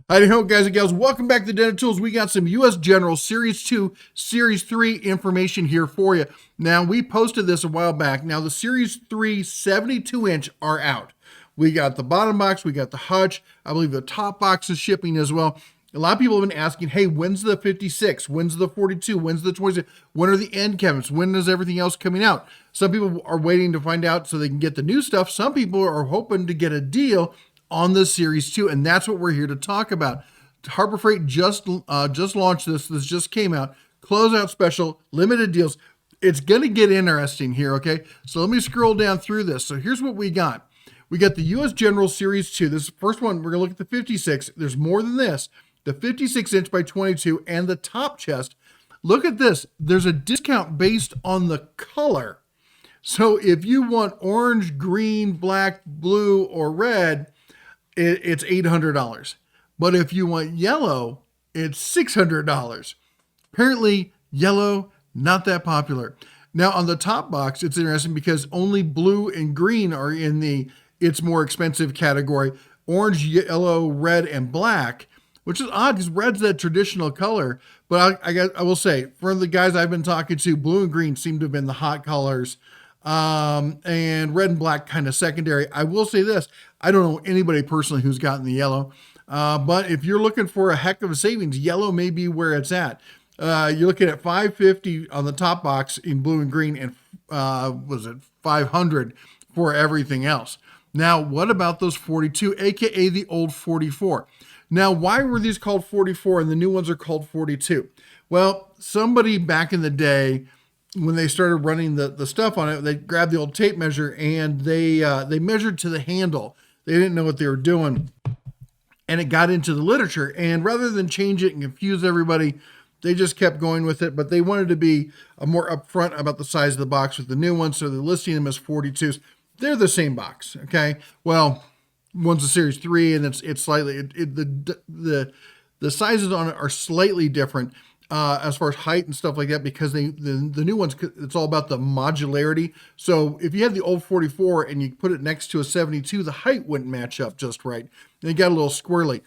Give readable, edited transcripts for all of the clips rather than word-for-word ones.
Howdy ho, guys and gals. Welcome back to Dental Tools. We got some U.S. General Series 2, Series 3 information here for you. Now, we posted this a while back. Now, the Series 3 72-inch are out. We got the bottom box. We got the hutch. I believe the top box is shipping as well. A lot of people have been asking, hey, when's the 56? When's the 42? When's the 26? When are the end cabinets? When is everything else coming out? Some people are waiting to find out so they can get the new stuff. Some people are hoping to get a deal on the Series 2, and that's what we're here to talk about. Harbor Freight just launched this. This just came out. Closeout special, limited deals. It's going to get interesting here, okay? So let me scroll down through this. So here's what we got. We got the U.S. General Series 2. This is the first one. We're going to look at the 56. There's more than this. The 56-inch by 22 and the top chest. Look at this. There's a discount based on the color. So if you want orange, green, black, blue, or red, it's $800. But if you want yellow, it's $600. Apparently, yellow, not that popular. Now, on the top box, it's interesting because only blue and green are in the it's more expensive category. Orange, yellow, red, and black, which is odd because red's that traditional color. But I will say, for the guys I've been talking to, blue and green seem to have been the hot colors. And red and black kind of secondary. I will say this, I don't know anybody personally who's gotten the yellow, but if you're looking for a heck of a savings, yellow may be where it's at. You're looking at $550 on the top box in blue and green, and was it $500 for everything else. Now, what about those 42, aka the old 44? Now, why were these called 44 and the new ones are called 42? Well, somebody back in the day, when they started running the stuff on it, they grabbed the old tape measure and they measured to the handle. They didn't know what they were doing, and it got into the literature. And rather than change it and confuse everybody, they just kept going with it. But they wanted to be more upfront about the size of the box with the new one, so they're listing them as 42s. They're the same box, okay? Well, one's a Series 3, and it's slightly the sizes on it are slightly different. As far as height and stuff like that, because the new ones, it's all about the modularity. So if you had the old 44 and you put it next to a 72, the height wouldn't match up just right. They got a little squirrely.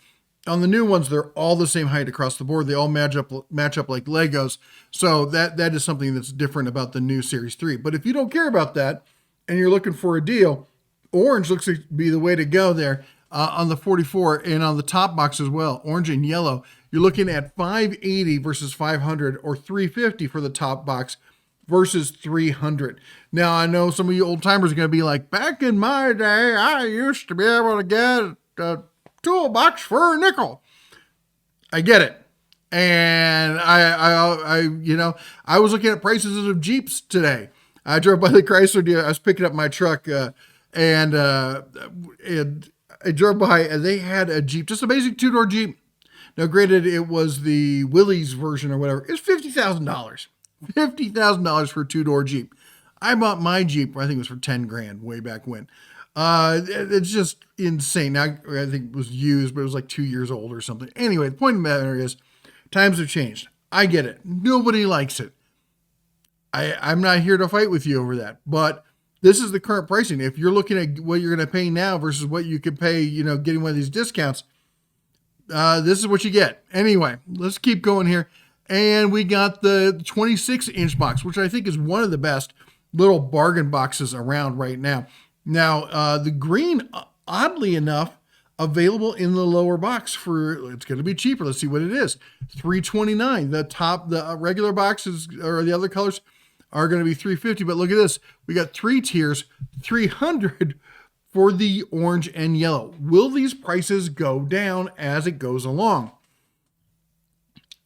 On the new ones, they're all the same height across the board. They all match up like Legos. So that is something that's different about the new Series 3. But if you don't care about that and you're looking for a deal, orange looks to be the way to go there. On the 44 and on the top box as well, orange and yellow, you're looking at $580 versus $500, or $350 for the top box versus $300. Now, I know some of you old timers are going to be like, back in my day, I used to be able to get a toolbox for a nickel. I get it. And I was looking at prices of Jeeps today. I drove by the Chrysler dealer. I was picking up my truck and I drove by and they had a Jeep, just a basic two-door Jeep. Now, granted, it was the Willys version or whatever. It's $50,000. $50,000 for a two-door Jeep. I bought my Jeep, I think it was for 10 grand way back when. It's just insane. Now, I think it was used, but it was like 2 years old or something. Anyway, the point of the matter is, times have changed. I get it. Nobody likes it. I'm not here to fight with you over that, but this is the current pricing. If you're looking at what you're going to pay now versus what you could pay, getting one of these discounts, this is what you get. Anyway, let's keep going here. And we got the 26-inch box, which I think is one of the best little bargain boxes around right now. Now, the green, oddly enough, available in the lower box it's going to be cheaper. Let's see what it is. $329. The regular boxes or the other colors are going to be $350. But look at this. We got 3 tiers, $300 for the orange and yellow. Will these prices go down as it goes along?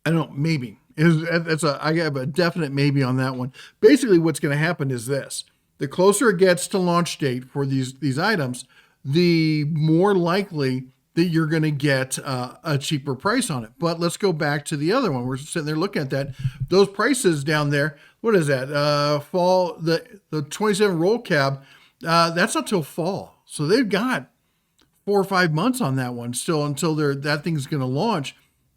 I don't know, maybe. I have a definite maybe on that one. Basically, what's going to happen is this. The closer it gets to launch date for these items, the more likely that you're going to get a cheaper price on it. But let's go back to the other one. We're sitting there looking at that. Those prices down there, what is that? Fall, the 27 roll cab, that's not till fall. So they've got 4 or 5 months on that one still until that thing's going to launch.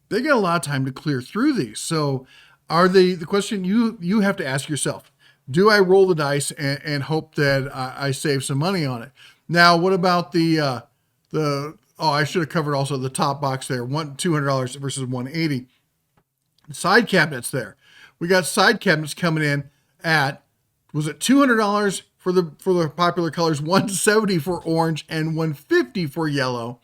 They got a lot of time to clear through these. So the question you have to ask yourself, do I roll the dice and hope that I save some money on it? Now, what about Oh, I should have covered also the top box there. $200 versus $180. Side cabinets there. We got side cabinets coming in at, was it $200 for the popular colors, $170 for orange, and $150 for yellow.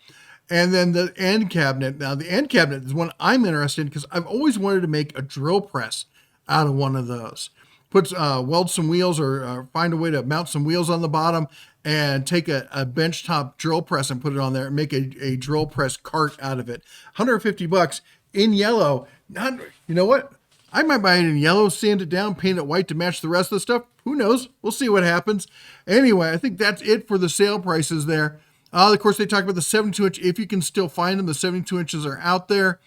And then the end cabinet. Now the end cabinet is one I'm interested in because I've always wanted to make a drill press out of one of those. Weld some wheels or find a way to mount some wheels on the bottom and take a benchtop drill press and put it on there and make a drill press cart out of it. $150 in yellow. You know what? I might buy it in yellow, sand it down, paint it white to match the rest of the stuff. Who knows? We'll see what happens. Anyway, I think that's it for the sale prices there. Of course, they talk about the 72-inch. If you can still find them, the 72 inches are out there.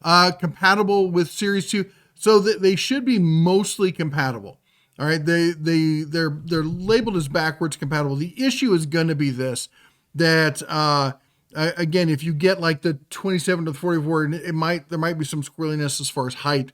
Compatible with Series 2. So they should be mostly compatible. All right, they're labeled as backwards compatible. The issue is going to be this, that again, if you get like the 27 to the 44, there might be some squirreliness as far as height.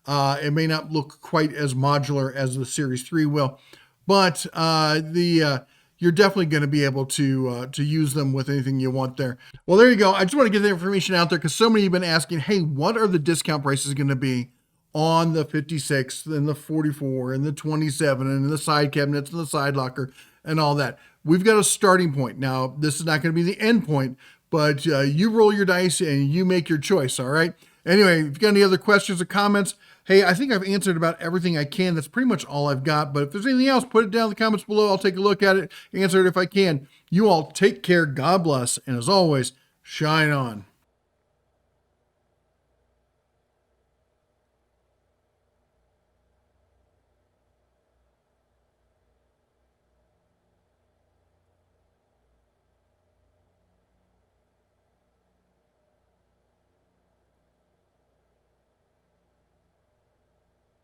It may not look quite as modular as the Series 3 will, but you're definitely going to be able to use them with anything you want there. Well, there you go. I just want to get the information out there because so many have been asking, hey, what are the discount prices going to be on the 56 and the 44 and the 27 and the side cabinets and the side locker and all that? We've got a starting point. Now, this is not going to be the end point, but you roll your dice and you make your choice, all right? Anyway, if you've got any other questions or comments, hey, I think I've answered about everything I can. That's pretty much all I've got. But if there's anything else, put it down in the comments below. I'll take a look at it, answer it if I can. You all take care. God bless. And as always, shine on.